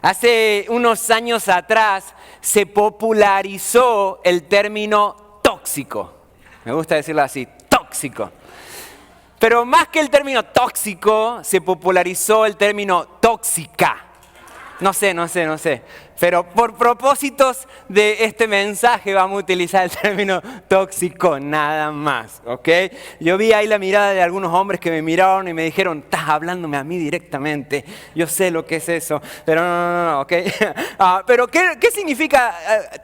Hace unos años atrás se popularizó el término tóxico. Me gusta decirlo así, tóxico. Pero más que el término tóxico, se popularizó el término tóxica. No sé. Pero por propósitos de este mensaje vamos a utilizar el término tóxico, nada más, ¿ok? Yo vi ahí la mirada de algunos hombres que me miraron y me dijeron, estás hablándome a mí directamente. Yo sé lo que es eso, pero no, ¿ok? Pero ¿qué significa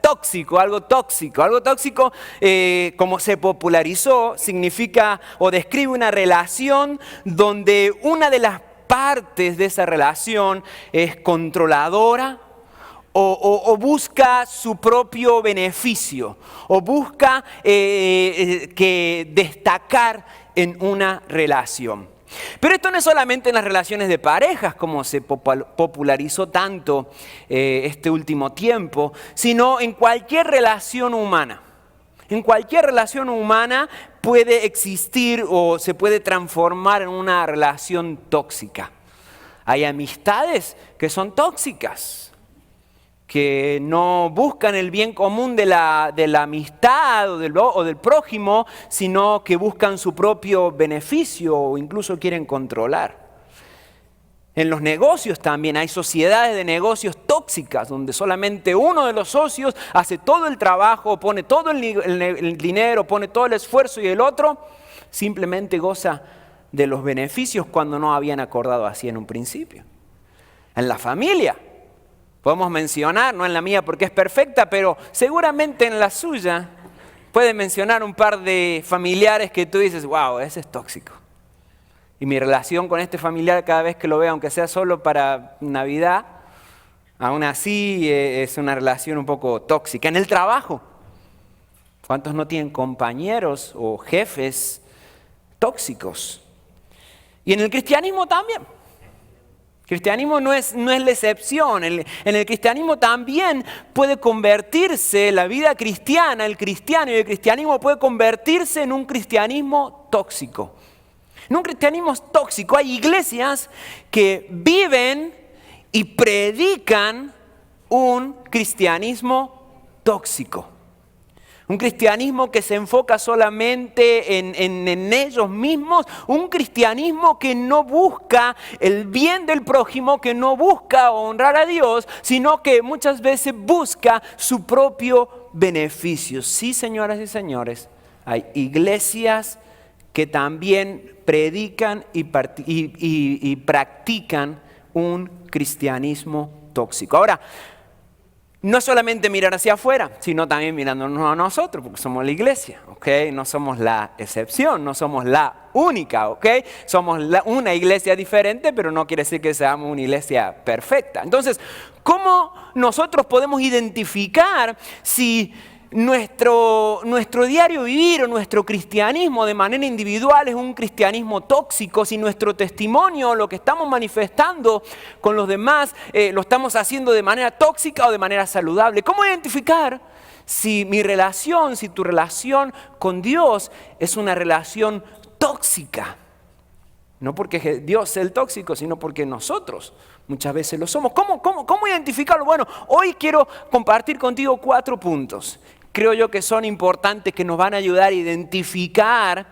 tóxico? Algo tóxico. Algo tóxico, como se popularizó, significa o describe una relación donde una de las partes de esa relación es controladora o busca su propio beneficio o busca que destacar en una relación. Pero esto no es solamente en las relaciones de parejas, como se popularizó tanto este último tiempo, sino en cualquier relación humana. En cualquier relación humana puede existir o se puede transformar en una relación tóxica. Hay amistades que son tóxicas, que no buscan el bien común de la amistad o del prójimo, sino que buscan su propio beneficio o incluso quieren controlar. En los negocios también hay sociedades de negocios tóxicas donde solamente uno de los socios hace todo el trabajo, pone todo el dinero, pone todo el esfuerzo y el otro simplemente goza de los beneficios cuando no habían acordado así en un principio. En la familia podemos mencionar, no en la mía porque es perfecta, pero seguramente en la suya puede mencionar un par de familiares que tú dices, wow, ese es tóxico. Y mi relación con este familiar cada vez que lo veo, aunque sea solo para Navidad, aún así es una relación un poco tóxica. En el trabajo, ¿cuántos no tienen compañeros o jefes tóxicos? Y en el cristianismo también. El cristianismo no es la excepción. En el cristianismo también puede convertirse la vida cristiana, el cristiano y el cristianismo puede convertirse en un cristianismo tóxico. En un cristianismo tóxico hay iglesias que viven y predican un cristianismo tóxico. Un cristianismo que se enfoca solamente en ellos mismos. Un cristianismo que no busca el bien del prójimo, que no busca honrar a Dios, sino que muchas veces busca su propio beneficio. Sí, señoras y señores, hay iglesias que también predican y practican un cristianismo tóxico. Ahora, no solamente mirar hacia afuera, sino también mirándonos a nosotros, porque somos la iglesia, ¿ok? No somos la excepción, no somos la única, ¿ok? Somos una iglesia diferente, pero no quiere decir que seamos una iglesia perfecta. Entonces, ¿cómo nosotros podemos identificar si nuestro diario vivir o nuestro cristianismo de manera individual es un cristianismo tóxico, si nuestro testimonio, lo que estamos manifestando con los demás, lo estamos haciendo de manera tóxica o de manera saludable? ¿Cómo identificar si tu relación con Dios es una relación tóxica? No porque Dios sea el tóxico, sino porque nosotros muchas veces lo somos. ¿Cómo identificarlo? Bueno, hoy quiero compartir contigo 4 puntos. Creo yo que son importantes, que nos van a ayudar a identificar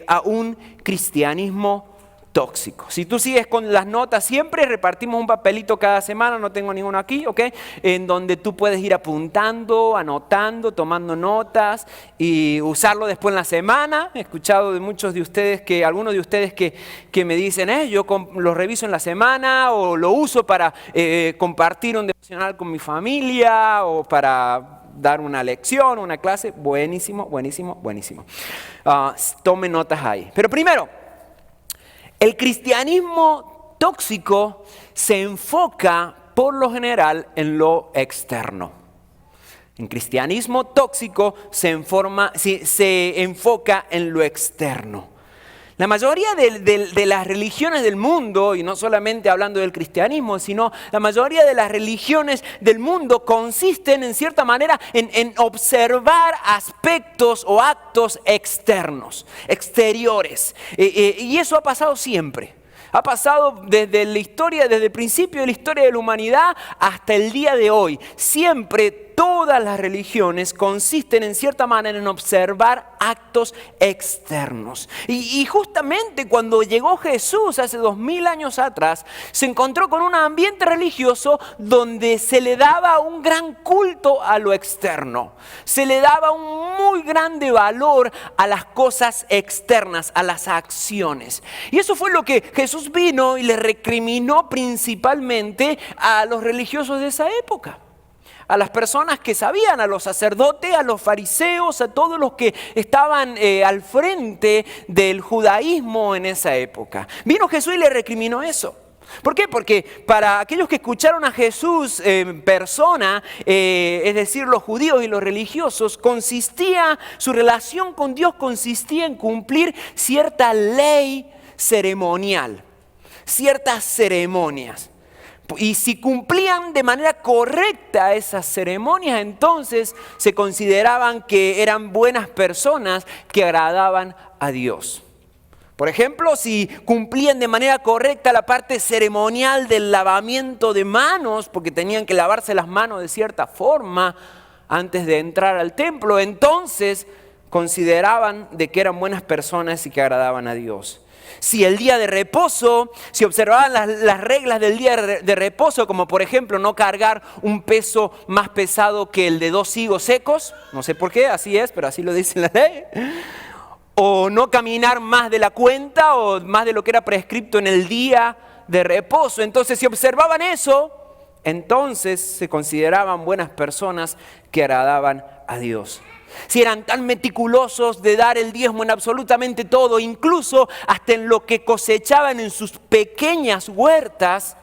a un cristianismo tóxico. Si tú sigues con las notas, siempre repartimos un papelito cada semana, no tengo ninguno aquí, ¿ok? En donde tú puedes ir apuntando, anotando, tomando notas y usarlo después en la semana. He escuchado de muchos de ustedes, algunos de ustedes que me dicen, yo lo reviso en la semana o lo uso para compartir un devocional con mi familia o para dar una lección, una clase. Buenísimo. Tome notas ahí. Pero primero, el cristianismo tóxico se enfoca por lo general en lo externo. El cristianismo tóxico se enfoca en lo externo. La mayoría de las religiones del mundo, y no solamente hablando del cristianismo, sino la mayoría de las religiones del mundo consisten en cierta manera en observar aspectos o actos externos, exteriores. Y eso ha pasado siempre. Ha pasado desde la historia, desde el principio de la historia de la humanidad hasta el día de hoy. Siempre todas las religiones consisten en cierta manera en observar actos externos. Y justamente cuando llegó Jesús hace 2000 años atrás, se encontró con un ambiente religioso donde se le daba un gran culto a lo externo. Se le daba un muy grande valor a las cosas externas, a las acciones. Y eso fue lo que Jesús vino y le recriminó principalmente a los religiosos de esa época. A las personas que sabían, a los sacerdotes, a los fariseos, a todos los que estaban al frente del judaísmo en esa época. Vino Jesús y le recriminó eso. ¿Por qué? Porque para aquellos que escucharon a Jesús en persona, es decir, los judíos y los religiosos, su relación con Dios consistía en cumplir cierta ley ceremonial, ciertas ceremonias. Y si cumplían de manera correcta esas ceremonias, entonces se consideraban que eran buenas personas que agradaban a Dios. Por ejemplo, si cumplían de manera correcta la parte ceremonial del lavamiento de manos, porque tenían que lavarse las manos de cierta forma antes de entrar al templo, entonces consideraban de que eran buenas personas y que agradaban a Dios. Si el día de reposo, si observaban las reglas del día de reposo, como por ejemplo no cargar un peso más pesado que el de 2 higos secos, no sé por qué, así es, pero así lo dice la ley, o no caminar más de la cuenta o más de lo que era prescripto en el día de reposo. Entonces, si observaban eso, entonces se consideraban buenas personas que agradaban a Dios. Si eran tan meticulosos de dar el diezmo en absolutamente todo, incluso hasta en lo que cosechaban en sus pequeñas huertas,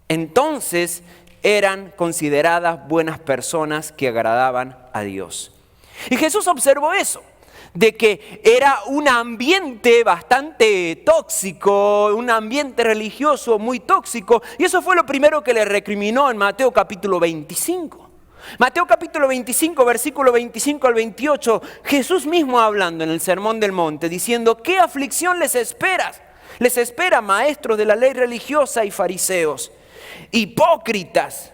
entonces eran consideradas buenas personas que agradaban a Dios. Y Jesús observó eso, de que era un ambiente bastante tóxico, un ambiente religioso muy tóxico, y eso fue lo primero que le recriminó en Mateo capítulo 25. Mateo capítulo 25, versículo 25 al 28, Jesús mismo hablando en el Sermón del Monte, diciendo: ¿qué aflicción les espera? Les espera, maestros de la ley religiosa y fariseos, hipócritas,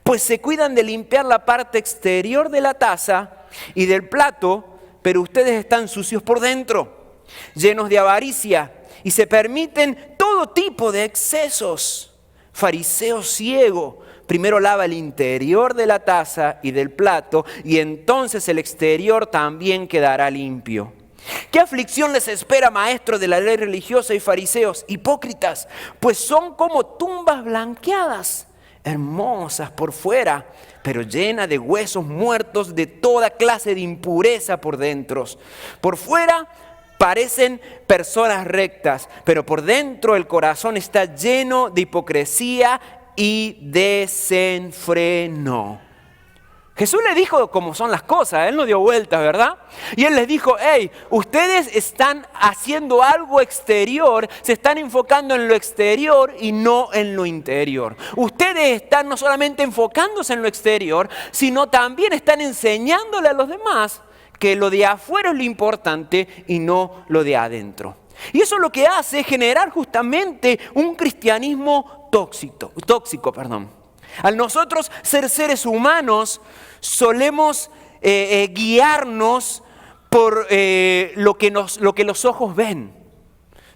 pues se cuidan de limpiar la parte exterior de la taza y del plato, pero ustedes están sucios por dentro, llenos de avaricia, y se permiten todo tipo de excesos. Fariseo ciego, primero lava el interior de la taza y del plato, y entonces el exterior también quedará limpio. ¿Qué aflicción les espera, maestros de la ley religiosa y fariseos, hipócritas? Pues son como tumbas blanqueadas, hermosas por fuera, pero llenas de huesos muertos, de toda clase de impureza por dentro. Por fuera parecen personas rectas, pero por dentro el corazón está lleno de hipocresía y desenfreno. Jesús le dijo cómo son las cosas, Él no dio vueltas, ¿verdad? Y Él les dijo: hey, ustedes están haciendo algo exterior, se están enfocando en lo exterior y no en lo interior. Ustedes están no solamente enfocándose en lo exterior, sino también están enseñándole a los demás que lo de afuera es lo importante y no lo de adentro. Y eso lo que hace es generar justamente un cristianismo tóxico. Al nosotros ser seres humanos, solemos guiarnos por lo que los ojos ven.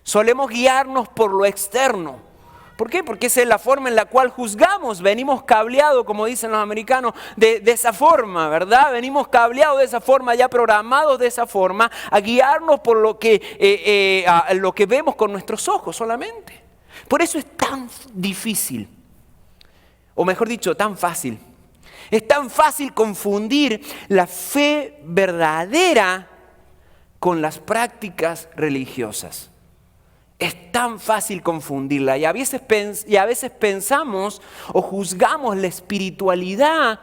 Solemos guiarnos por lo externo. ¿Por qué? Porque esa es la forma en la cual juzgamos. Venimos cableados, como dicen los americanos, de esa forma, ¿verdad? Venimos cableados de esa forma, ya programados de esa forma, a guiarnos por lo que vemos con nuestros ojos solamente. Por eso es tan difícil, o mejor dicho, tan fácil. Es tan fácil confundir la fe verdadera con las prácticas religiosas. Es tan fácil confundirla y a veces pensamos o juzgamos la espiritualidad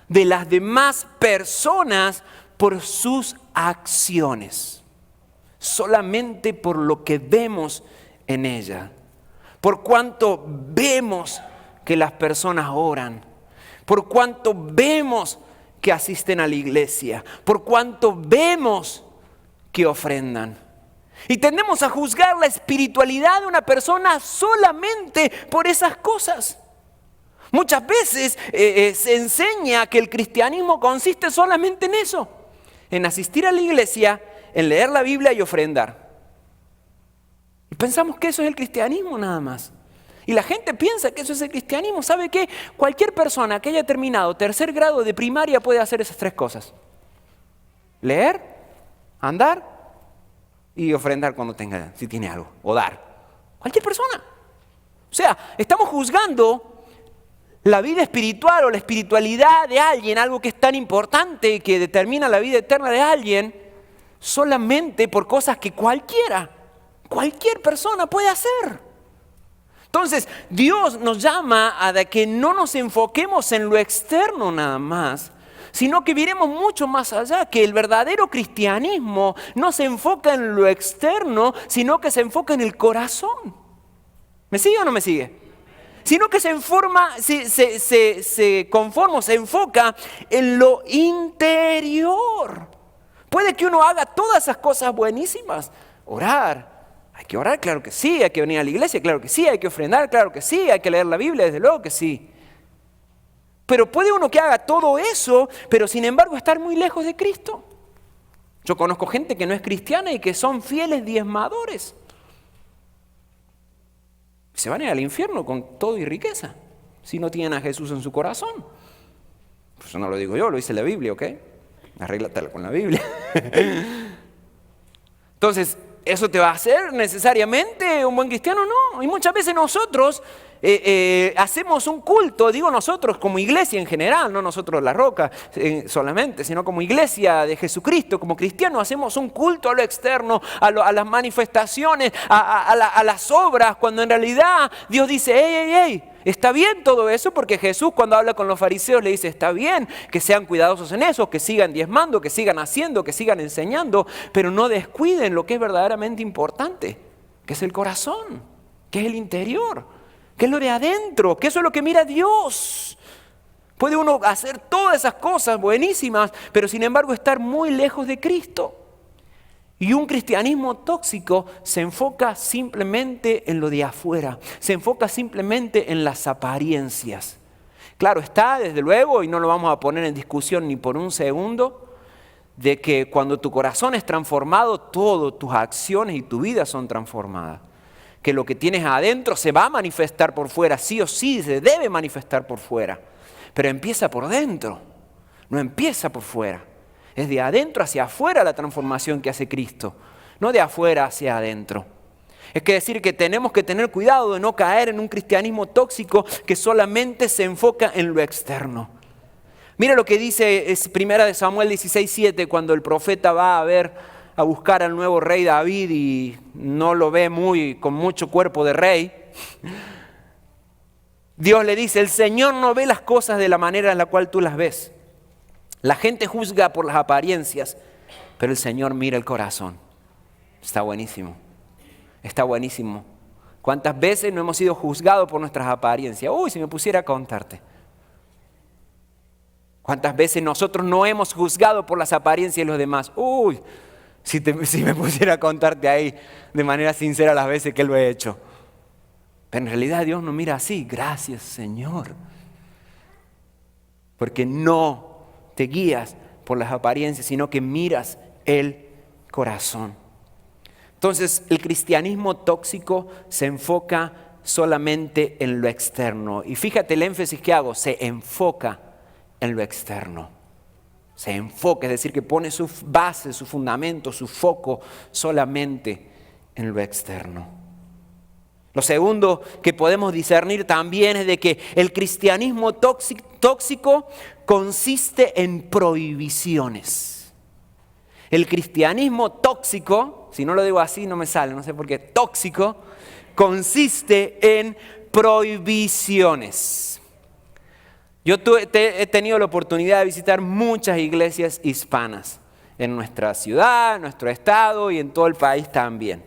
de las demás personas por sus acciones, solamente por lo que vemos en ella, por cuánto vemos que las personas oran, por cuánto vemos que asisten a la iglesia, por cuánto vemos que ofrendan. Y tendemos a juzgar la espiritualidad de una persona solamente por esas cosas. Muchas veces se enseña que el cristianismo consiste solamente en eso, en asistir a la iglesia, en leer la Biblia y ofrendar. Y pensamos que eso es el cristianismo nada más. Y la gente piensa que eso es el cristianismo. ¿Sabe qué? Cualquier persona que haya terminado tercer grado de primaria puede hacer esas tres cosas: leer, andar y ofrendar cuando tenga, si tiene algo, o dar. Cualquier persona. O sea, estamos juzgando la vida espiritual o la espiritualidad de alguien, algo que es tan importante que determina la vida eterna de alguien, solamente por cosas que cualquier persona puede hacer. Entonces, Dios nos llama a que no nos enfoquemos en lo externo nada más, sino que miremos mucho más allá, que el verdadero cristianismo no se enfoca en lo externo, sino que se enfoca en el corazón. ¿Me sigue o no me sigue? Sino que se enfoca en lo interior. Puede que uno haga todas esas cosas buenísimas. Orar. Hay que orar, claro que sí. Hay que venir a la iglesia, claro que sí. Hay que ofrendar, claro que sí. Hay que leer la Biblia, desde luego que sí. Pero puede uno que haga todo eso, pero sin embargo estar muy lejos de Cristo. Yo conozco gente que no es cristiana y que son fieles diezmadores. Se van a ir al infierno con todo y riqueza, si no tienen a Jesús en su corazón. Pues eso no lo digo yo, lo dice la Biblia, ¿ok? Arréglatela con la Biblia. Entonces, ¿eso te va a hacer necesariamente un buen cristiano? No. Y muchas veces nosotros hacemos un culto, digo nosotros como iglesia en general, no nosotros La Roca solamente, sino como iglesia de Jesucristo, como cristianos hacemos un culto a lo externo, a las manifestaciones, a las obras, cuando en realidad Dios dice, hey, está bien todo eso, porque Jesús cuando habla con los fariseos le dice, está bien que sean cuidadosos en eso, que sigan diezmando, que sigan haciendo, que sigan enseñando, pero no descuiden lo que es verdaderamente importante, que es el corazón, que es el interior, que es lo de adentro, que eso es lo que mira Dios. Puede uno hacer todas esas cosas buenísimas, pero sin embargo estar muy lejos de Cristo. Y un cristianismo tóxico se enfoca simplemente en lo de afuera, se enfoca simplemente en las apariencias. Claro está, desde luego, y no lo vamos a poner en discusión ni por un segundo, de que cuando tu corazón es transformado, todas tus acciones y tu vida son transformadas. Que lo que tienes adentro se va a manifestar por fuera, sí o sí, se debe manifestar por fuera. Pero empieza por dentro, no empieza por fuera. Es de adentro hacia afuera la transformación que hace Cristo, no de afuera hacia adentro. Es decir que tenemos que tener cuidado de no caer en un cristianismo tóxico que solamente se enfoca en lo externo. Mira lo que dice 1 Samuel 16:7, cuando el profeta va a buscar al nuevo rey David y no lo ve con mucho cuerpo de rey. Dios le dice, el Señor no ve las cosas de la manera en la cual tú las ves. La gente juzga por las apariencias, pero el Señor mira el corazón. Está buenísimo. Está buenísimo. ¿Cuántas veces no hemos sido juzgados por nuestras apariencias? Uy, si me pusiera a contarte. ¿Cuántas veces nosotros no hemos juzgado por las apariencias de los demás? Uy, si me pusiera a contarte ahí de manera sincera las veces que lo he hecho. Pero en realidad Dios nos mira así. Gracias, Señor. Porque no te guías por las apariencias, sino que miras el corazón. Entonces, el cristianismo tóxico se enfoca solamente en lo externo. Y fíjate el énfasis que hago, se enfoca en lo externo. Se enfoca, es decir, que pone su base, su fundamento, su foco solamente en lo externo. Lo segundo que podemos discernir también es de que el cristianismo tóxico consiste en prohibiciones. El cristianismo tóxico, si no lo digo así no me sale, no sé por qué, tóxico, consiste en prohibiciones. Yo he tenido la oportunidad de visitar muchas iglesias hispanas en nuestra ciudad, en nuestro estado y en todo el país también.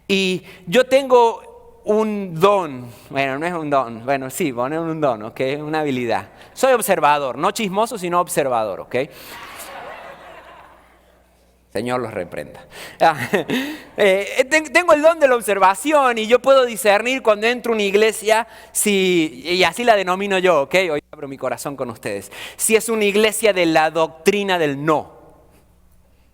Y yo tengo un don, bueno, no es un don, bueno, sí, poner un don, ¿ok? Una habilidad. Soy observador, no chismoso, sino observador, ¿ok? Señor los reprenda. Tengo el don de la observación y yo puedo discernir cuando entro a una iglesia, y así la denomino yo, ¿ok? Hoy abro mi corazón con ustedes. Si es una iglesia de la doctrina del no.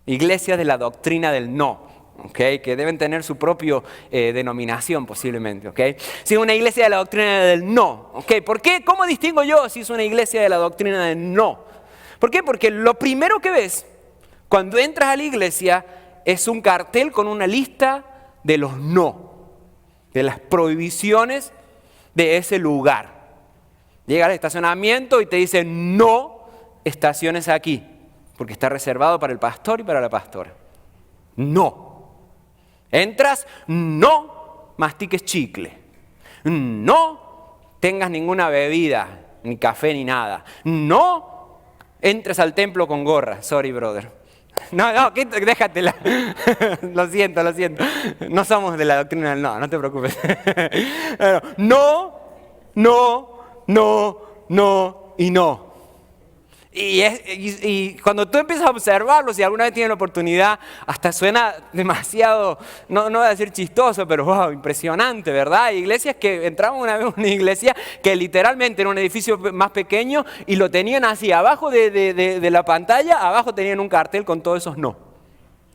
Iglesia de la doctrina del no. Okay, que deben tener su propia denominación posiblemente. Okay. Si es una iglesia de la doctrina del no. Okay. ¿Por qué? ¿Cómo distingo yo si es una iglesia de la doctrina del no? ¿Por qué? Porque lo primero que ves cuando entras a la iglesia es un cartel con una lista de los no, de las prohibiciones de ese lugar. Llega al estacionamiento y te dice no estaciones aquí, porque está reservado para el pastor y para la pastora. No. Entras, no mastiques chicle, no tengas ninguna bebida, ni café ni nada, no entres al templo con gorra, sorry brother. No, déjatela, lo siento, no somos de la doctrina del no te preocupes. No y no. Y cuando tú empiezas a observarlo, si alguna vez tienes la oportunidad, hasta suena demasiado, no voy a decir chistoso, pero wow, impresionante, ¿verdad? Hay iglesias que entramos una vez en una iglesia que literalmente era un edificio más pequeño y lo tenían así, abajo de la pantalla, abajo tenían un cartel con todos esos no.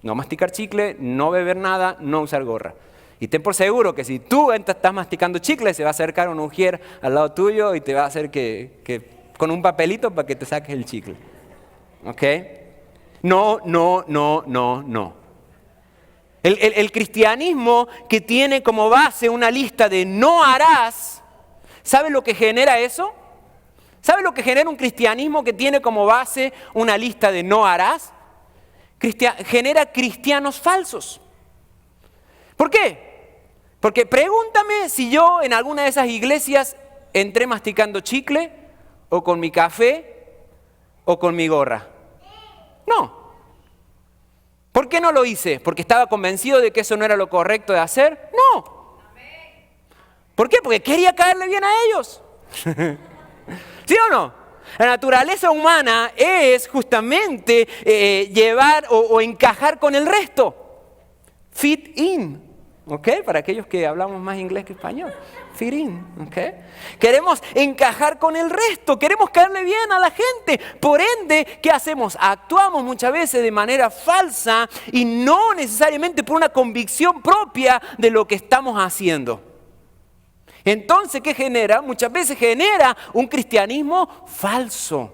No masticar chicle, no beber nada, no usar gorra. Y ten por seguro que si tú estás masticando chicle, se va a acercar un ujier al lado tuyo y te va a hacer que con un papelito para que te saques el chicle. ¿Ok? No. El cristianismo que tiene como base una lista de no harás, ¿sabe lo que genera eso? ¿Sabe lo que genera un cristianismo que tiene como base una lista de no harás? Genera cristianos falsos. ¿Por qué? Porque pregúntame si yo en alguna de esas iglesias entré masticando chicle, o con mi café, o con mi gorra. No. ¿Por qué no lo hice? ¿Porque estaba convencido de que eso no era lo correcto de hacer? No. ¿Por qué? Porque quería caerle bien a ellos. ¿Sí o no? La naturaleza humana es justamente llevar o encajar con el resto. Fit in. ¿Ok? Para aquellos que hablamos más inglés que español. Fit in. ¿Ok? Queremos encajar con el resto. Queremos caerle bien a la gente. Por ende, ¿qué hacemos? Actuamos muchas veces de manera falsa y no necesariamente por una convicción propia de lo que estamos haciendo. Entonces, ¿qué genera? Muchas veces genera un cristianismo falso.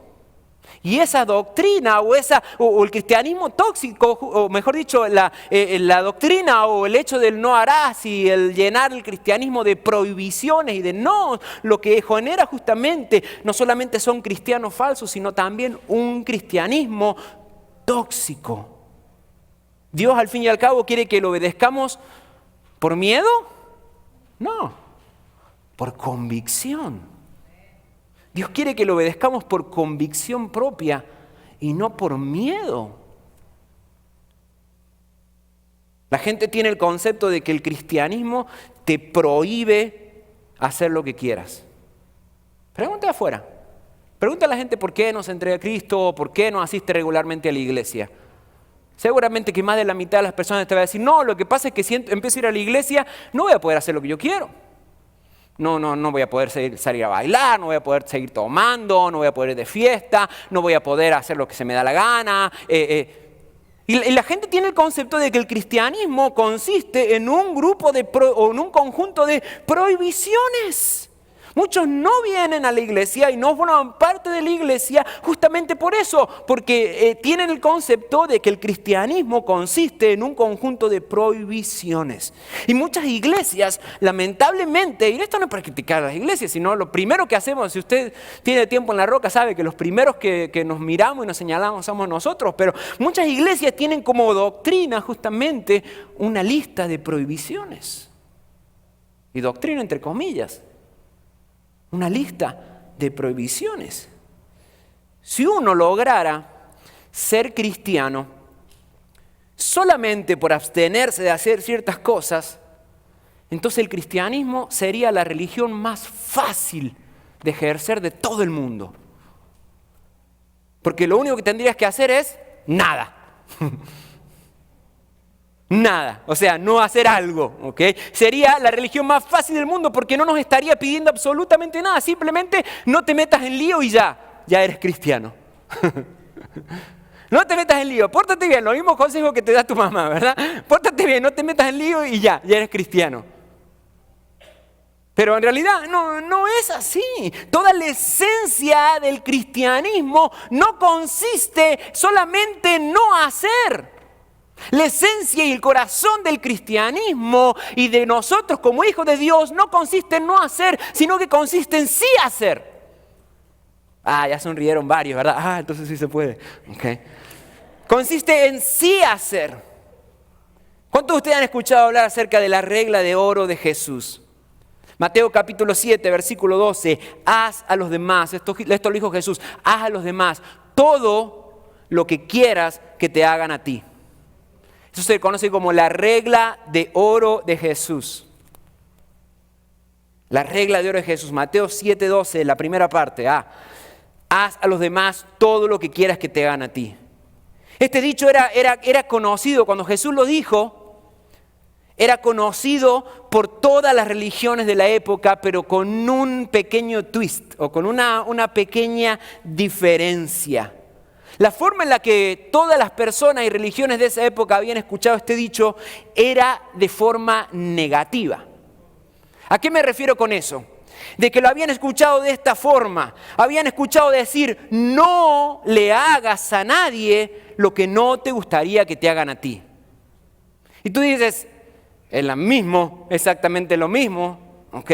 Y esa doctrina o el cristianismo tóxico, o mejor dicho, la doctrina o el hecho del no harás y el llenar el cristianismo de prohibiciones y de no, lo que genera justamente no solamente son cristianos falsos, sino también un cristianismo tóxico. ¿Dios al fin y al cabo quiere que lo obedezcamos por miedo? No, por convicción. Dios quiere que lo obedezcamos por convicción propia y no por miedo. La gente tiene el concepto de que el cristianismo te prohíbe hacer lo que quieras. Pregunta afuera. Pregunta a la gente por qué no se entrega a Cristo o por qué no asiste regularmente a la iglesia. Seguramente que más de la mitad de las personas te va a decir, no, lo que pasa es que si empiezo a ir a la iglesia no voy a poder hacer lo que yo quiero. No voy a poder salir a bailar, no voy a poder seguir tomando, no voy a poder ir de fiesta, no voy a poder hacer lo que se me da la gana. Y la gente tiene el concepto de que el cristianismo consiste en un grupo o en un conjunto de prohibiciones. Muchos no vienen a la iglesia y no forman parte de la iglesia justamente por eso, porque tienen el concepto de que el cristianismo consiste en un conjunto de prohibiciones. Y muchas iglesias, lamentablemente, y esto no es para criticar a las iglesias, sino lo primero que hacemos, si usted tiene tiempo en la roca, sabe que los primeros que nos miramos y nos señalamos somos nosotros, pero muchas iglesias tienen como doctrina justamente una lista de prohibiciones. Y doctrina entre comillas. Una lista de prohibiciones. Si uno lograra ser cristiano solamente por abstenerse de hacer ciertas cosas, entonces el cristianismo sería la religión más fácil de ejercer de todo el mundo. Porque lo único que tendrías que hacer es nada. nada, o sea, no hacer algo, ¿ok? Sería la religión más fácil del mundo porque no nos estaría pidiendo absolutamente nada, simplemente no te metas en lío y ya eres cristiano. No te metas en lío, pórtate bien, los mismos consejos que te da tu mamá, ¿verdad? Pórtate bien, no te metas en lío y ya eres cristiano. Pero en realidad no es así. Toda la esencia del cristianismo no consiste solamente en no hacer. La esencia y el corazón del cristianismo y de nosotros como hijos de Dios no consiste en no hacer, sino que consiste en sí hacer. Ya sonrieron varios, ¿verdad? Entonces sí se puede. Okay. Consiste en sí hacer. ¿Cuántos de ustedes han escuchado hablar acerca de la regla de oro de Jesús? Mateo capítulo 7, versículo 12. Haz a los demás, esto lo dijo Jesús, haz a los demás todo lo que quieras que te hagan a ti. Eso se conoce como la regla de oro de Jesús. La regla de oro de Jesús. Mateo 7, 12, la primera parte. Haz a los demás todo lo que quieras que te hagan a ti. Este dicho era conocido cuando Jesús lo dijo. Era conocido por todas las religiones de la época, pero con un pequeño twist o con una pequeña diferencia. La forma en la que todas las personas y religiones de esa época habían escuchado este dicho era de forma negativa. ¿A qué me refiero con eso? De que lo habían escuchado de esta forma. Habían escuchado decir, no le hagas a nadie lo que no te gustaría que te hagan a ti. Y tú dices, es lo mismo, exactamente lo mismo, ¿ok?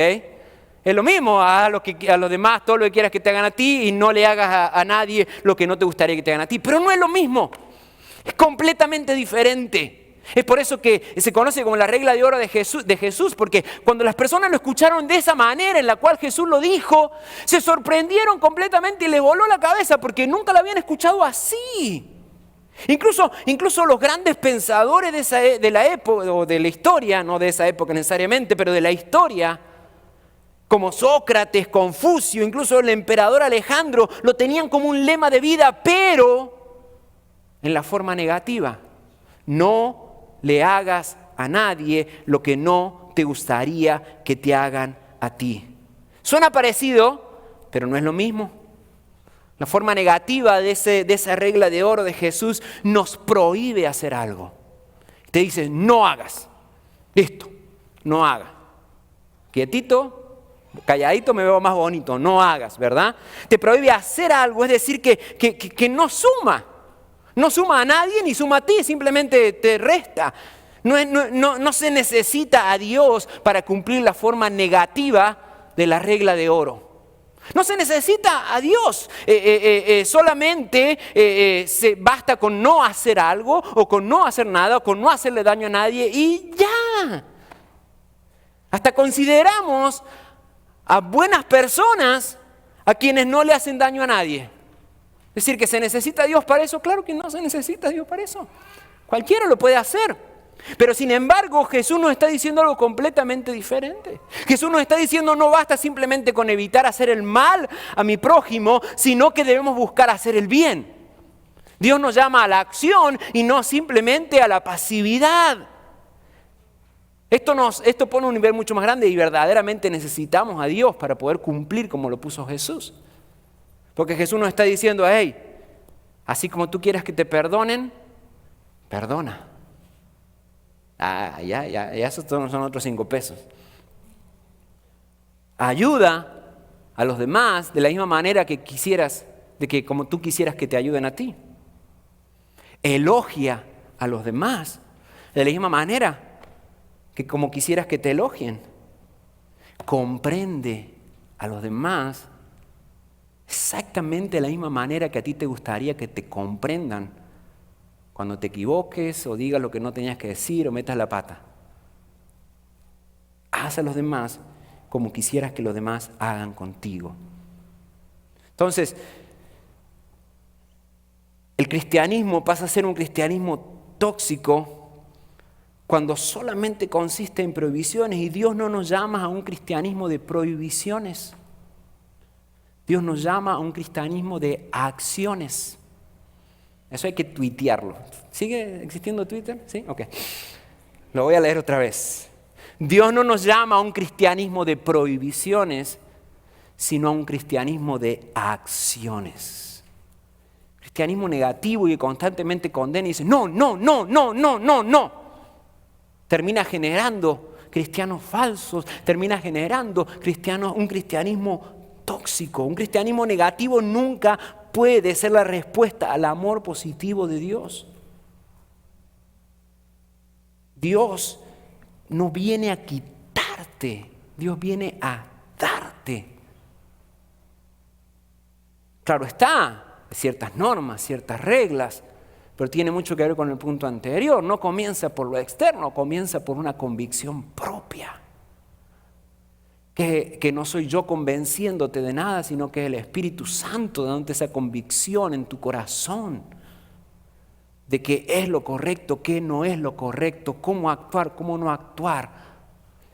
Es lo mismo, haz a los demás todo lo que quieras que te hagan a ti y no le hagas a nadie lo que no te gustaría que te hagan a ti. Pero no es lo mismo, es completamente diferente. Es por eso que se conoce como la regla de oro de Jesús, porque cuando las personas lo escucharon de esa manera en la cual Jesús lo dijo, se sorprendieron completamente y les voló la cabeza porque nunca lo habían escuchado así. Incluso los grandes pensadores de la época, o de la historia, no de esa época necesariamente, pero de la historia, como Sócrates, Confucio, incluso el emperador Alejandro, lo tenían como un lema de vida, pero en la forma negativa. No le hagas a nadie lo que no te gustaría que te hagan a ti. Suena parecido, pero no es lo mismo. La forma negativa de esa regla de oro de Jesús nos prohíbe hacer algo. Te dice, no hagas. Listo, no hagas. Quietito, calladito me veo más bonito, no hagas, ¿verdad? Te prohíbe hacer algo, es decir, que no suma. No suma a nadie ni suma a ti, simplemente te resta. No se necesita a Dios para cumplir la forma negativa de la regla de oro. No se necesita a Dios, solamente se basta con no hacer algo o con no hacer nada o con no hacerle daño a nadie y ya. Hasta consideramos a buenas personas a quienes no le hacen daño a nadie. Es decir, que se necesita a Dios para eso. Claro que no se necesita a Dios para eso. Cualquiera lo puede hacer. Pero sin embargo, Jesús nos está diciendo algo completamente diferente. Jesús nos está diciendo no basta simplemente con evitar hacer el mal a mi prójimo, sino que debemos buscar hacer el bien. Dios nos llama a la acción y no simplemente a la pasividad. Esto pone un nivel mucho más grande y verdaderamente necesitamos a Dios para poder cumplir como lo puso Jesús. Porque Jesús nos está diciendo, hey, así como tú quieras que te perdonen, perdona. Ya, esos son otros 5 pesos. Ayuda a los demás de la misma manera que como tú quisieras que te ayuden a ti. Elogia a los demás de la misma manera que como quisieras que te elogien. Comprende a los demás exactamente de la misma manera que a ti te gustaría que te comprendan cuando te equivoques o digas lo que no tenías que decir o metas la pata. Haz a los demás como quisieras que los demás hagan contigo. Entonces, el cristianismo pasa a ser un cristianismo tóxico cuando solamente consiste en prohibiciones y Dios no nos llama a un cristianismo de prohibiciones. Dios nos llama a un cristianismo de acciones. Eso hay que tuitearlo. ¿Sigue existiendo Twitter? ¿Sí? Ok. Lo voy a leer otra vez. Dios no nos llama a un cristianismo de prohibiciones, sino a un cristianismo de acciones. Cristianismo negativo y que constantemente condena y dice, no. Termina generando cristianos falsos, termina generando un cristianismo tóxico. Un cristianismo negativo nunca puede ser la respuesta al amor positivo de Dios. Dios no viene a quitarte, Dios viene a darte. Claro está, ciertas normas, ciertas reglas, pero tiene mucho que ver con el punto anterior. No comienza por lo externo, comienza por una convicción propia. Que no soy yo convenciéndote de nada, sino que es el Espíritu Santo dándote esa convicción en tu corazón de qué es lo correcto, qué no es lo correcto, cómo actuar, cómo no actuar,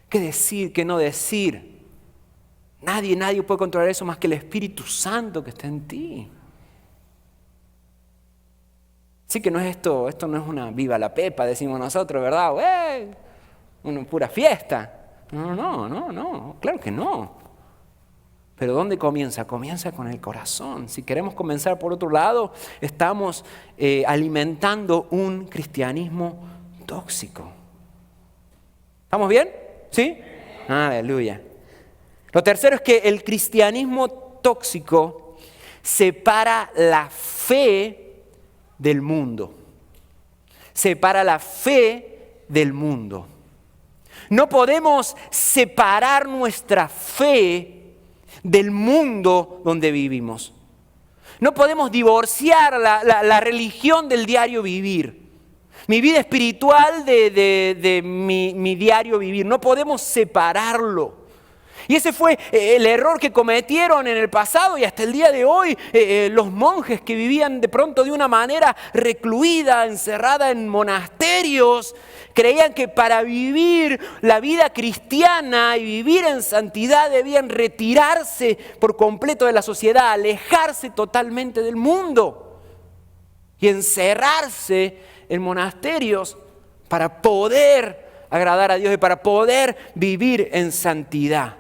qué decir, qué no decir. Nadie puede controlar eso más que el Espíritu Santo que está en ti. Así que no es esto no es una viva la pepa, decimos nosotros, ¿verdad? Una pura fiesta. No, claro que no. Pero ¿dónde comienza? Comienza con el corazón. Si queremos comenzar por otro lado, estamos alimentando un cristianismo tóxico. ¿Estamos bien? ¿Sí? Aleluya. Lo tercero es que el cristianismo tóxico separa la fe del mundo. Separa la fe del mundo. No podemos separar nuestra fe del mundo donde vivimos. No podemos divorciar la religión del diario vivir. Mi vida espiritual de mi diario vivir. No podemos separarlo. Y ese fue el error que cometieron en el pasado y hasta el día de hoy los monjes que vivían de pronto de una manera recluida, encerrada en monasterios. Creían que para vivir la vida cristiana y vivir en santidad debían retirarse por completo de la sociedad, alejarse totalmente del mundo y encerrarse en monasterios para poder agradar a Dios y para poder vivir en santidad.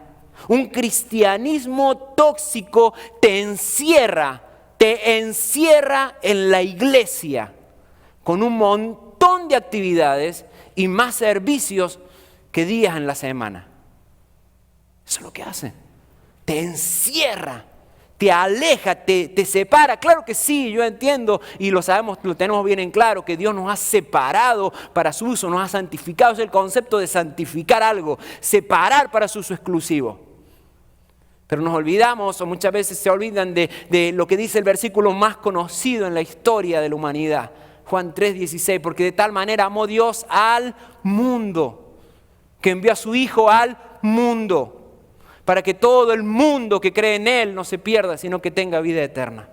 Un cristianismo tóxico te encierra en la iglesia con un montón de actividades y más servicios que días en la semana. Eso es lo que hace. Te encierra, te aleja, te separa. Claro que sí, yo entiendo y lo sabemos, lo tenemos bien en claro, que Dios nos ha separado para su uso, nos ha santificado. Es el concepto de santificar algo, separar para su uso exclusivo. Pero nos olvidamos, o muchas veces se olvidan de lo que dice el versículo más conocido en la historia de la humanidad. Juan 3:16, porque de tal manera amó Dios al mundo, que envió a su Hijo al mundo, para que todo el mundo que cree en Él no se pierda, sino que tenga vida eterna.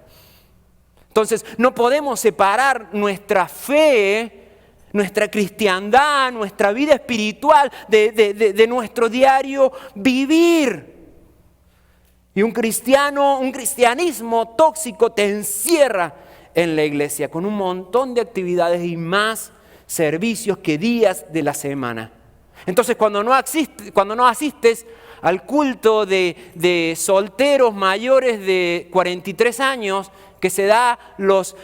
Entonces, no podemos separar nuestra fe, nuestra cristiandad, nuestra vida espiritual de nuestro diario vivir. Y un cristianismo tóxico te encierra en la iglesia con un montón de actividades y más servicios que días de la semana. Entonces cuando no asistes al culto de solteros mayores de 43 años que se da los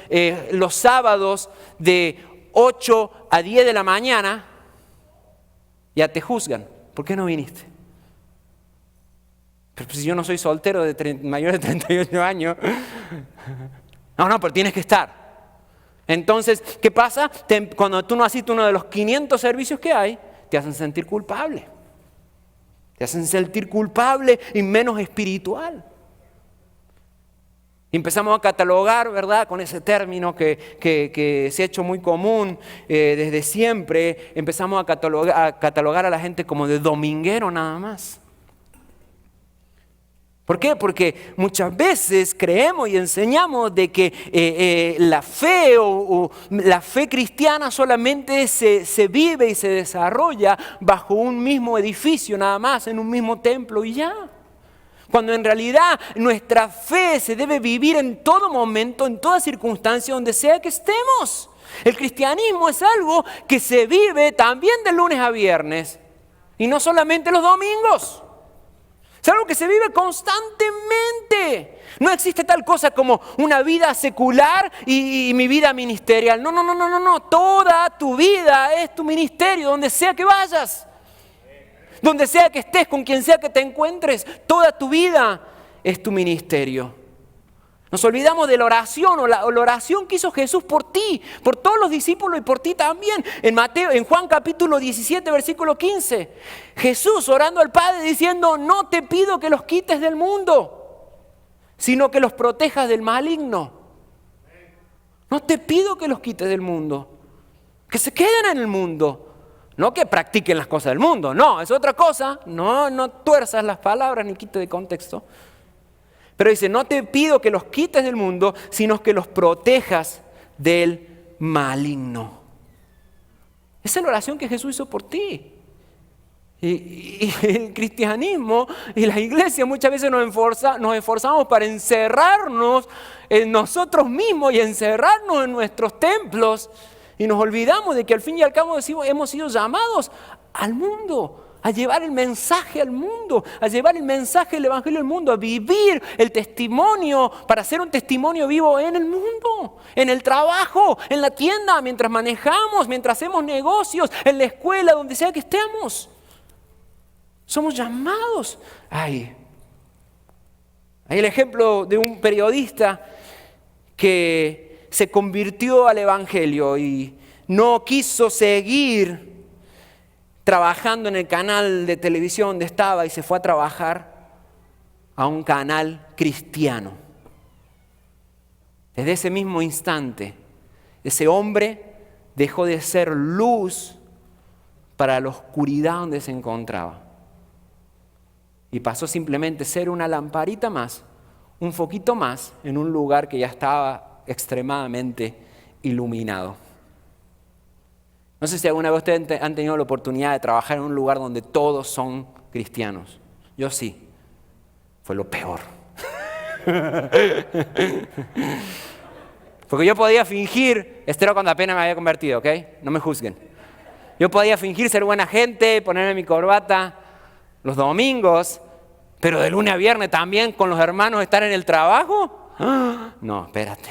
sábados de 8 a 10 de la mañana, ya te juzgan. ¿Por qué no viniste? Pero si yo no soy soltero mayor de 38 años. No, pero tienes que estar. Entonces, ¿qué pasa? Cuando tú no asistes a uno de los 500 servicios que hay, te hacen sentir culpable. Te hacen sentir culpable y menos espiritual. Y empezamos a catalogar, ¿verdad? Con ese término que se ha hecho muy común desde siempre. Empezamos a catalogar a la gente como de dominguero nada más. ¿Por qué? Porque muchas veces creemos y enseñamos de que la fe o la fe cristiana solamente se vive y se desarrolla bajo un mismo edificio, nada más, en un mismo templo y ya. Cuando en realidad nuestra fe se debe vivir en todo momento, en toda circunstancia, donde sea que estemos. El cristianismo es algo que se vive también de lunes a viernes y no solamente los domingos. Es algo que se vive constantemente. No existe tal cosa como una vida secular y mi vida ministerial. No. Toda tu vida es tu ministerio, donde sea que vayas. Donde sea que estés, con quien sea que te encuentres. Toda tu vida es tu ministerio. Nos olvidamos de la oración o la oración que hizo Jesús por ti, por todos los discípulos y por ti también. En Juan capítulo 17, versículo 15, Jesús orando al Padre diciendo: no te pido que los quites del mundo, sino que los protejas del maligno. No te pido que los quites del mundo, que se queden en el mundo, no que practiquen las cosas del mundo. No, es otra cosa. No tuerzas las palabras ni quites de contexto. Pero dice: no te pido que los quites del mundo, sino que los protejas del maligno. Esa es la oración que Jesús hizo por ti. Y el cristianismo y la iglesia muchas veces nos esforzamos para encerrarnos en nosotros mismos y encerrarnos en nuestros templos. Y nos olvidamos de que al fin y al cabo hemos sido llamados al mundo, a llevar el mensaje al mundo, a llevar el mensaje del evangelio al mundo, a vivir el testimonio, para ser un testimonio vivo en el mundo, en el trabajo, en la tienda, mientras manejamos, mientras hacemos negocios, en la escuela, donde sea que estemos. Somos llamados. Hay el ejemplo de un periodista que se convirtió al evangelio y no quiso seguir trabajando en el canal de televisión donde estaba y se fue a trabajar a un canal cristiano. Desde ese mismo instante, ese hombre dejó de ser luz para la oscuridad donde se encontraba y pasó simplemente a ser una lamparita más, un foquito más en un lugar que ya estaba extremadamente iluminado. No sé si alguna vez ustedes han tenido la oportunidad de trabajar en un lugar donde todos son cristianos. Yo sí. Fue lo peor. Porque yo podía fingir, esto era cuando apenas me había convertido, ¿ok? No me juzguen. Yo podía fingir ser buena gente, ponerme mi corbata los domingos, pero de lunes a viernes también con los hermanos estar en el trabajo. No, espérate.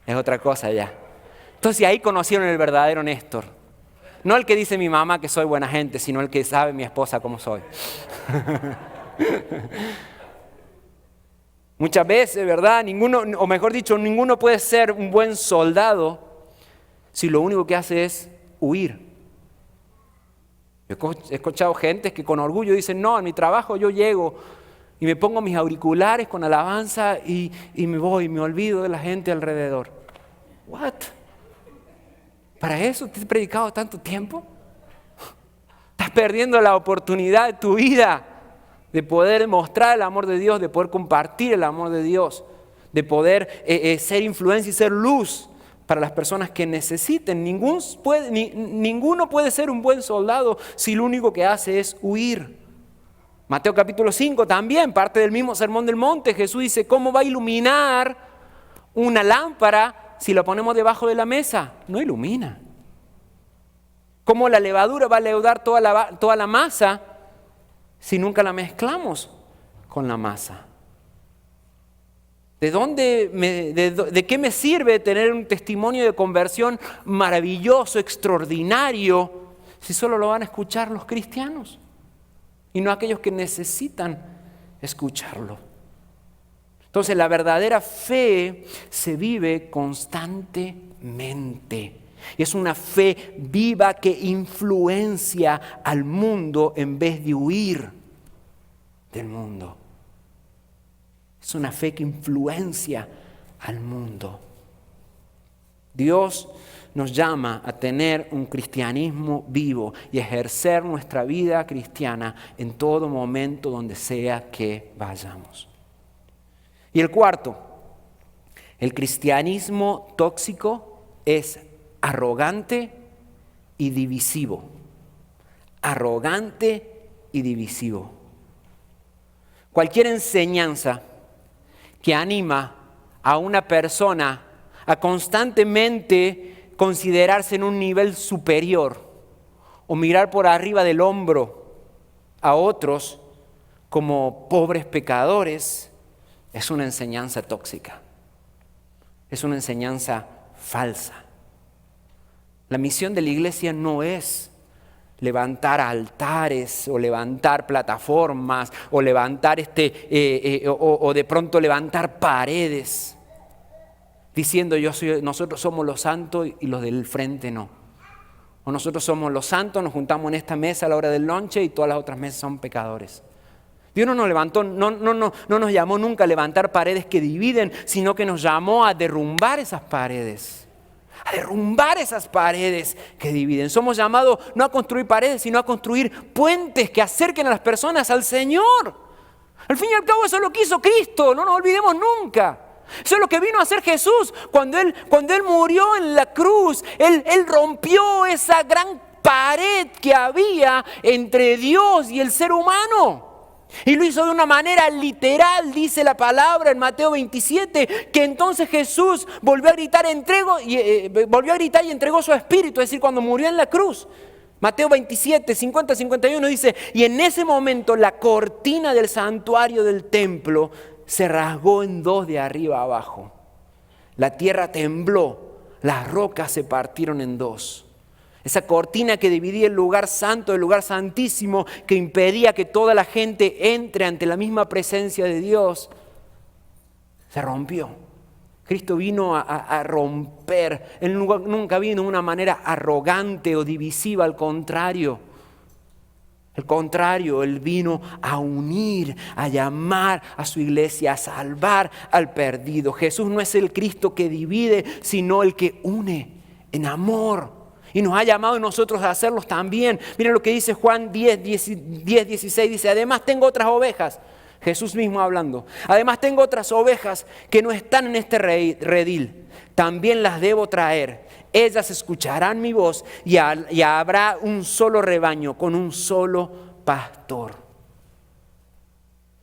Es otra cosa ya. Entonces ahí conocieron el verdadero Néstor. No el que dice mi mamá que soy buena gente, sino el que sabe mi esposa cómo soy. Muchas veces, ¿verdad? Ninguno puede ser un buen soldado si lo único que hace es huir. He escuchado gente que con orgullo dicen: no, en mi trabajo yo llego y me pongo mis auriculares con alabanza y me voy, me olvido de la gente alrededor. ¿What? ¿Para eso te he predicado tanto tiempo? Estás perdiendo la oportunidad de tu vida de poder mostrar el amor de Dios, de poder compartir el amor de Dios, de poder ser influencia y ser luz para las personas que necesiten. Ninguno puede ser un buen soldado si lo único que hace es huir. Mateo capítulo 5 también, parte del mismo sermón del monte. Jesús dice: ¿cómo va a iluminar una lámpara si la ponemos debajo de la mesa? No ilumina. ¿Cómo la levadura va a leudar toda la masa si nunca la mezclamos con la masa? ¿De qué me sirve tener un testimonio de conversión maravilloso, extraordinario, si solo lo van a escuchar los cristianos y no aquellos que necesitan escucharlo? Entonces la verdadera fe se vive constantemente. Y es una fe viva que influencia al mundo en vez de huir del mundo. Es una fe que influencia al mundo. Dios nos llama a tener un cristianismo vivo y ejercer nuestra vida cristiana en todo momento donde sea que vayamos. Y el cuarto, el cristianismo tóxico es arrogante y divisivo. Arrogante y divisivo. Cualquier enseñanza que anima a una persona a constantemente considerarse en un nivel superior o mirar por arriba del hombro a otros como pobres pecadores es una enseñanza tóxica. Es una enseñanza falsa. La misión de la iglesia no es levantar altares o levantar plataformas o levantar o de pronto levantar paredes diciendo nosotros somos los santos y los del frente no. O nosotros somos los santos, nos juntamos en esta mesa a la hora del lonche y todas las otras mesas son pecadores. Dios no nos levantó, no nos llamó nunca a levantar paredes que dividen, sino que nos llamó a derrumbar esas paredes. A derrumbar esas paredes que dividen. Somos llamados no a construir paredes, sino a construir puentes que acerquen a las personas al Señor. Al fin y al cabo eso es lo que hizo Cristo, no nos olvidemos nunca. Eso es lo que vino a hacer Jesús cuando Él murió en la cruz. Él rompió esa gran pared que había entre Dios y el ser humano. Y lo hizo de una manera literal, dice la palabra en Mateo 27, que entonces Jesús volvió a gritar y entregó su espíritu, es decir, cuando murió en la cruz. Mateo 27, 50-51 dice, y en ese momento la cortina del santuario del templo se rasgó en dos de arriba a abajo. La tierra tembló, las rocas se partieron en dos. Esa cortina que dividía el lugar santo del lugar santísimo, que impedía que toda la gente entre ante la misma presencia de Dios, se rompió. Cristo vino a romper. Él nunca vino de una manera arrogante o divisiva, al contrario. Al contrario, Él vino a unir, a llamar a su iglesia, a salvar al perdido. Jesús no es el Cristo que divide, sino el que une en amor. Y nos ha llamado a nosotros a hacerlos también. Miren lo que dice Juan 10:16. Dice, además tengo otras ovejas. Jesús mismo hablando. Además tengo otras ovejas que no están en este redil. También las debo traer. Ellas escucharán mi voz y habrá un solo rebaño con un solo pastor.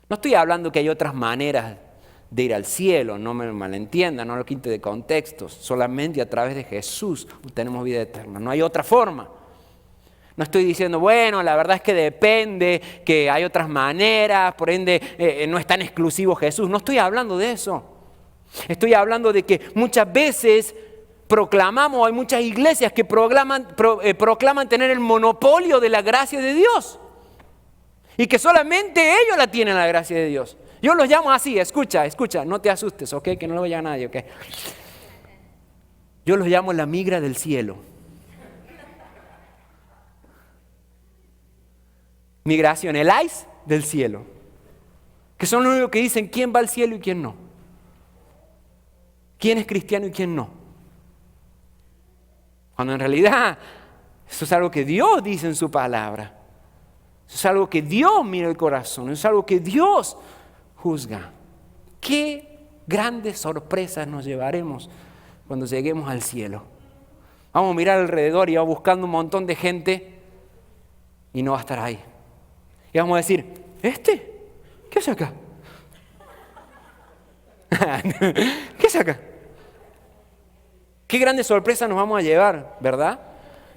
No estoy hablando que hay otras maneras de ir al cielo, no me malentiendan, no lo quite de contexto. Solamente a través de Jesús tenemos vida eterna, no hay otra forma. No estoy diciendo, bueno, la verdad es que depende, que hay otras maneras, por ende no es tan exclusivo Jesús. No estoy hablando de eso. Estoy hablando de que muchas veces proclamamos, hay muchas iglesias que proclaman tener el monopolio de la gracia de Dios. Y que solamente ellos la tienen, la gracia de Dios. Yo los llamo así, escucha, no te asustes, ¿ok? Que no lo vaya a nadie, ¿ok? Yo los llamo la migra del cielo. Migración, el ICE del cielo. Que son los únicos que dicen quién va al cielo y quién no. Quién es cristiano y quién no. Cuando en realidad eso es algo que Dios dice en su palabra. Eso es algo que Dios mira el corazón. Eso es algo que Dios juzga. Qué grandes sorpresas nos llevaremos cuando lleguemos al cielo. Vamos a mirar alrededor y vamos buscando un montón de gente y no va a estar ahí. Y vamos a decir, ¿qué hace acá? ¿Qué hace acá? Qué grandes sorpresas nos vamos a llevar, ¿verdad?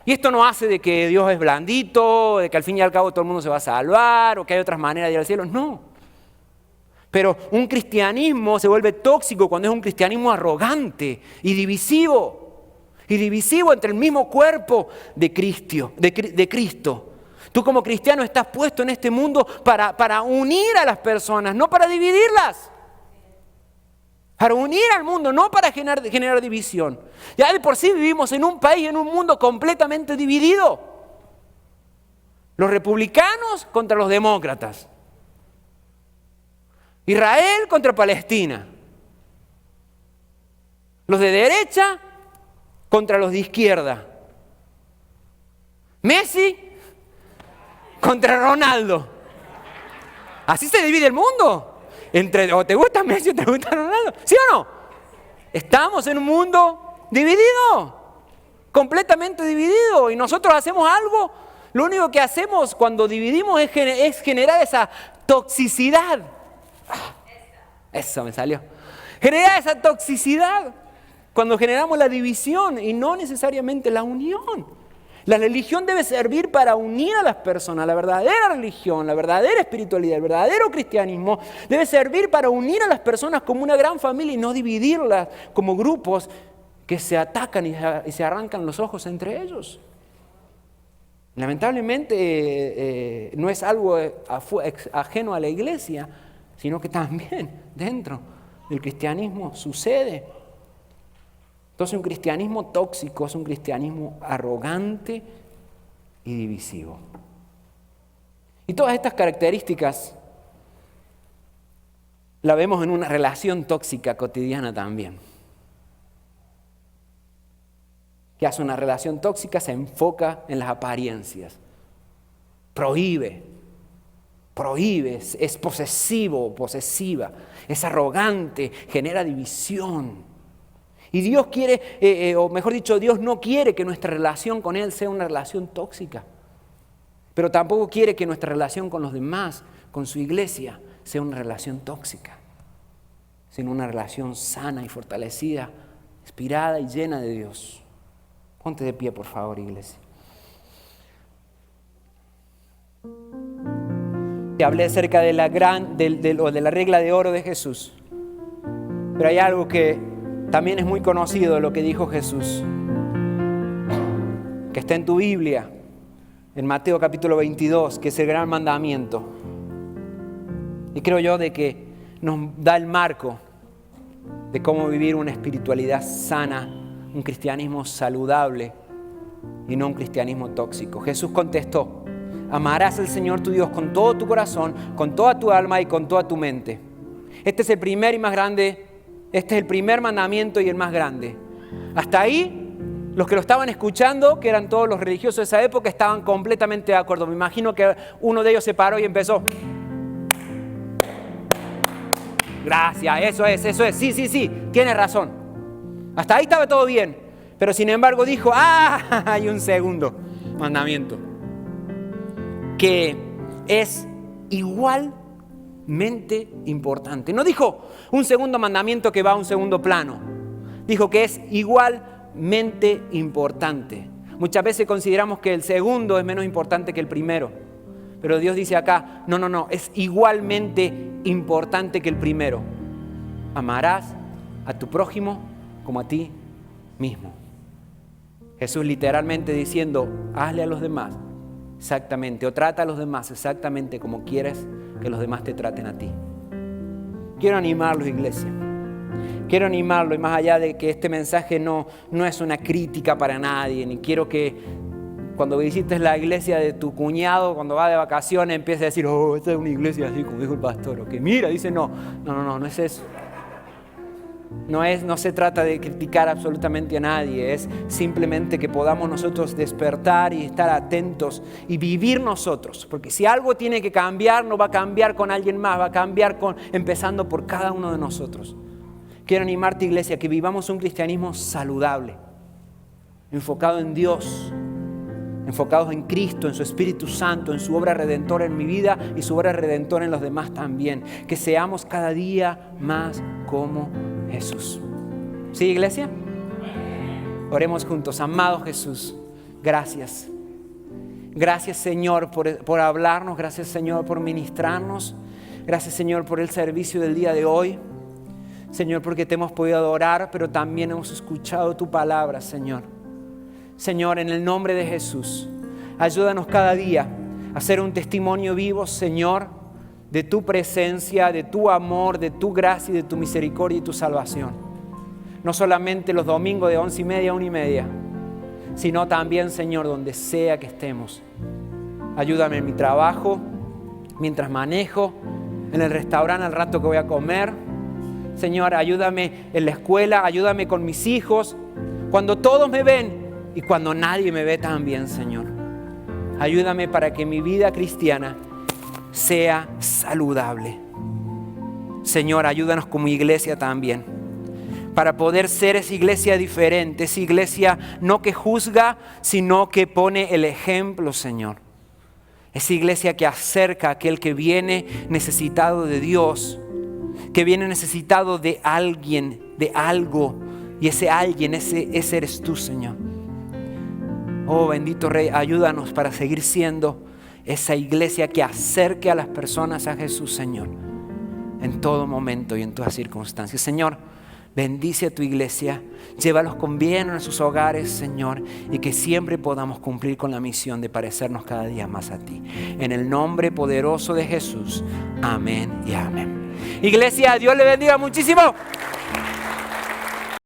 Y esto no hace de que Dios es blandito, de que al fin y al cabo todo el mundo se va a salvar o que hay otras maneras de ir al cielo. No. Pero un cristianismo se vuelve tóxico cuando es un cristianismo arrogante y divisivo. Y divisivo entre el mismo cuerpo de Cristo. Tú como cristiano estás puesto en este mundo para unir a las personas, no para dividirlas. Para unir al mundo, no para generar división. Ya de por sí vivimos en un país, en un mundo completamente dividido. Los republicanos contra los demócratas. Israel contra Palestina. Los de derecha contra los de izquierda. Messi contra Ronaldo. Así se divide el mundo. O te gusta Messi o te gusta Ronaldo. ¿Sí o no? Estamos en un mundo dividido. Completamente dividido. Y nosotros hacemos algo. Lo único que hacemos cuando dividimos es generar esa toxicidad. Eso me salió. Generar esa toxicidad cuando generamos la división y no necesariamente la unión. La religión debe servir para unir a las personas. La verdadera religión, la verdadera espiritualidad, el verdadero cristianismo debe servir para unir a las personas como una gran familia y no dividirlas como grupos que se atacan y se arrancan los ojos entre ellos. Lamentablemente no es algo ajeno a la iglesia, sino que también dentro del cristianismo sucede. Entonces un cristianismo tóxico es un cristianismo arrogante y divisivo. Y todas estas características la vemos en una relación tóxica cotidiana también. ¿Qué hace una relación tóxica? Se enfoca en las apariencias. Prohíbe, es posesivo, posesiva, es arrogante, genera división. Y Dios quiere, o mejor dicho, Dios no quiere que nuestra relación con Él sea una relación tóxica. Pero tampoco quiere que nuestra relación con los demás, con su iglesia, sea una relación tóxica. Sino una relación sana y fortalecida, inspirada y llena de Dios. Ponte de pie, por favor, iglesia. Te hablé acerca de la regla de oro de Jesús. Pero hay algo que también es muy conocido, lo que dijo Jesús, que está en tu Biblia, en Mateo capítulo 22, que es el gran mandamiento. Y creo yo de que nos da el marco de cómo vivir una espiritualidad sana, un cristianismo saludable y no un cristianismo tóxico. Jesús contestó: amarás al Señor tu Dios con todo tu corazón, con toda tu alma y con toda tu mente. Este es el primer y más grande. Este es el primer mandamiento y el más grande. Hasta ahí, los que lo estaban escuchando, que eran todos los religiosos de esa época, estaban completamente de acuerdo. Me imagino que uno de ellos se paró y empezó: gracias, eso es, sí, tienes razón. Hasta ahí estaba todo bien. Pero sin embargo dijo: hay un segundo mandamiento que es igualmente importante. No dijo un segundo mandamiento que va a un segundo plano. Dijo que es igualmente importante. Muchas veces consideramos que el segundo es menos importante que el primero. Pero Dios dice acá: no, es igualmente importante que el primero. Amarás a tu prójimo como a ti mismo. Jesús literalmente diciendo: hazle a los demás exactamente, o trata a los demás exactamente como quieres que los demás te traten a ti. Quiero animarlos, iglesia. Quiero animarlo, y más allá de que este mensaje no es una crítica para nadie, ni quiero que cuando visites la iglesia de tu cuñado, cuando va de vacaciones, empieces a decir: esta es una iglesia así, como dijo el pastor, o que mira, dice no es eso. No se trata de criticar absolutamente a nadie, es simplemente que podamos nosotros despertar y estar atentos y vivir nosotros. Porque si algo tiene que cambiar, no va a cambiar con alguien más, va a cambiar empezando por cada uno de nosotros. Quiero animarte, iglesia, que vivamos un cristianismo saludable, enfocado en Dios, enfocados en Cristo, en su Espíritu Santo, en su obra redentora en mi vida y su obra redentora en los demás también. Que seamos cada día más como Jesús. ¿Sí, iglesia? Oremos juntos. Amado Jesús, gracias. Gracias, Señor, por hablarnos. Gracias, Señor, por ministrarnos. Gracias, Señor, por el servicio del día de hoy. Señor, porque te hemos podido adorar, pero también hemos escuchado tu palabra, Señor. Señor, en el nombre de Jesús, ayúdanos cada día a ser un testimonio vivo, Señor, de tu presencia, de tu amor, de tu gracia y de tu misericordia y tu salvación. No solamente los domingos de 11:30 a 1:30, sino también, Señor, donde sea que estemos. Ayúdame en mi trabajo, mientras manejo, en el restaurante al rato que voy a comer. Señor, ayúdame en la escuela, ayúdame con mis hijos, cuando todos me ven y cuando nadie me ve también, Señor. Ayúdame para que mi vida cristiana sea saludable. Señor, ayúdanos como iglesia también, para poder ser esa iglesia diferente, esa iglesia no que juzga, sino que pone el ejemplo, Señor. Esa iglesia que acerca a aquel que viene necesitado de Dios, que viene necesitado de alguien, de algo, Y ese alguien, ese eres tú, Señor. Oh, bendito Rey, ayúdanos para seguir siendo esa iglesia que acerque a las personas a Jesús, Señor, en todo momento y en todas circunstancias. Señor, bendice a tu iglesia, llévalos con bien a sus hogares, Señor, y que siempre podamos cumplir con la misión de parecernos cada día más a ti. En el nombre poderoso de Jesús, amén y amén. Iglesia, Dios le bendiga muchísimo.